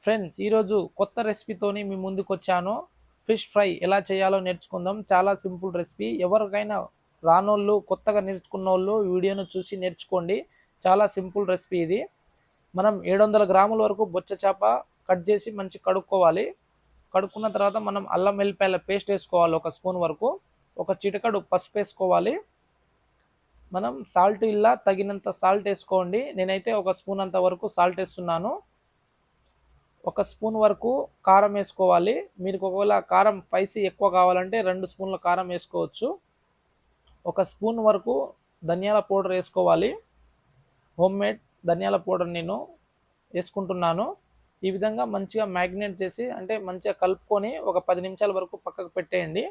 Friends ఈరోజు కొత్త రెసిపీతోని మీ ముందుకు వచ్చాను. ఫిష్ ఫ్రై ఎలా చేయాలో నేర్చుకుందాం. చాలా సింపుల్ రెసిపీ. ఎవరికైనా రానోళ్ళు కొత్తగా నేర్చుకున్నోళ్ళు వీడియోను చూసి నేర్చుకోండి. చాలా సింపుల్ రెసిపీ ఇది. మనం 700 గ్రాముల వరకు బొచ్చ చేప కట్ చేసి మంచి కడుక్కోవాలి. కడుక్కున్న తర్వాత మనం అల్లం వెల్లిపాయల పేస్ట్ వేసుకోవాలి. ఒక స్పూన్ వరకు, ఒక చిటికెడు పసుపు వేసుకోవాలి. మనం సాల్ట్ ఇలా తగినంత సాల్ట్ వేసుకోండి. నేనైతే ఒక స్పూన్ అంత వరకు సాల్ట్ వేస్తున్నాను. ఒక స్పూన్ వరకు కారం వేసుకోవాలి. మీరు ఒకవేళ కారం స్పైసీ ఎక్కువ కావాలంటే 2 స్పూన్ల కారం వేసుకోవచ్చు. ఒక స్పూన్ వరకు ధనియాల పౌడర్ వేసుకోవాలి. హోమ్ మేడ్ ధనియాల పౌడర్ నేను వేసుకుంటున్నాను. ఈ విధంగా మంచిగా మ్యాగ్నేట్ చేసి అంటే మంచిగా కలుపుకొని ఒక 10 నిమిషాల వరకు పక్కకు పెట్టేయండి.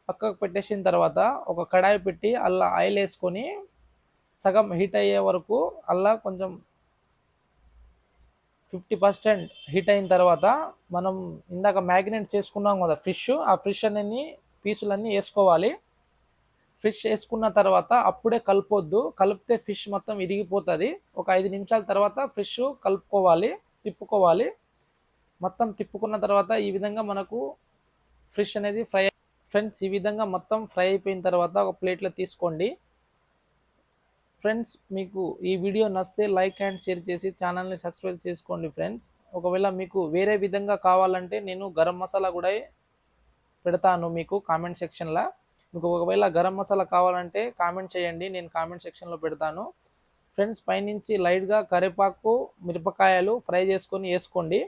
పక్కకు పెట్టేసిన తర్వాత ఒక కడాయి పెట్టి అలా ఆయిల్ వేసుకొని సగం హీట్ అయ్యే వరకు అలా కొంచెం 50% హీట్ అయిన తర్వాత మనం ఇందాక మ్యాగ్నేట్ చేసుకున్నాం కదా ఆ ఫిష్ అన్ని పీసులన్నీ వేసుకోవాలి. ఫిష్ వేసుకున్న తర్వాత అప్పుడే కలపొద్దు. కలిపితే ఫిష్ మొత్తం ఇరిగిపోతుంది. ఒక 5 నిమిషాల తర్వాత ఫిష్ కలుపుకోవాలి, తిప్పుకోవాలి. మొత్తం తిప్పుకున్న తర్వాత ఈ విధంగా మనకు ఫిష్ అనేది ఫ్రై. ఫ్రెండ్స్ ఈ విధంగా మొత్తం ఫ్రై అయిపోయిన తర్వాత ఒక ప్లేట్లో తీసుకోండి. ఫ్రెండ్స్ మీకు ఈ వీడియో నచ్చితే లైక్ అండ్ షేర్ చేసి ఛానల్ని సబ్స్క్రైబ్ చేసుకోండి. ఫ్రెండ్స్ ఒకవేళ మీకు వేరే విధంగా కావాలంటే నేను గరం మసాలా కూడా పెడతాను మీకు కామెంట్ సెక్షన్లో. మీకు ఒకవేళ గరం మసాలా కావాలంటే కామెంట్ చేయండి, నేను కామెంట్ సెక్షన్లో పెడతాను. ఫ్రెండ్స్ పైనుంచి లైట్గా కరివేపాకు మిరపకాయలు ఫ్రై చేసుకొని వేసుకోండి.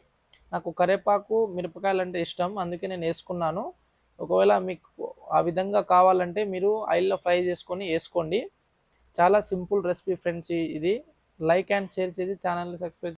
నాకు కరివేపాకు మిరపకాయలు అంటే ఇష్టం, అందుకే నేను వేసుకున్నాను. ఒకవేళ మీకు ఆ విధంగా కావాలంటే మీరు ఆయిల్లో ఫ్రై చేసుకొని వేసుకోండి. చాలా సింపుల్ రెసిపీ ఫ్రెండ్స్ ఇది. లైక్ అండ్ షేర్ చేసి ఛానల్ని సబ్స్క్రైబ్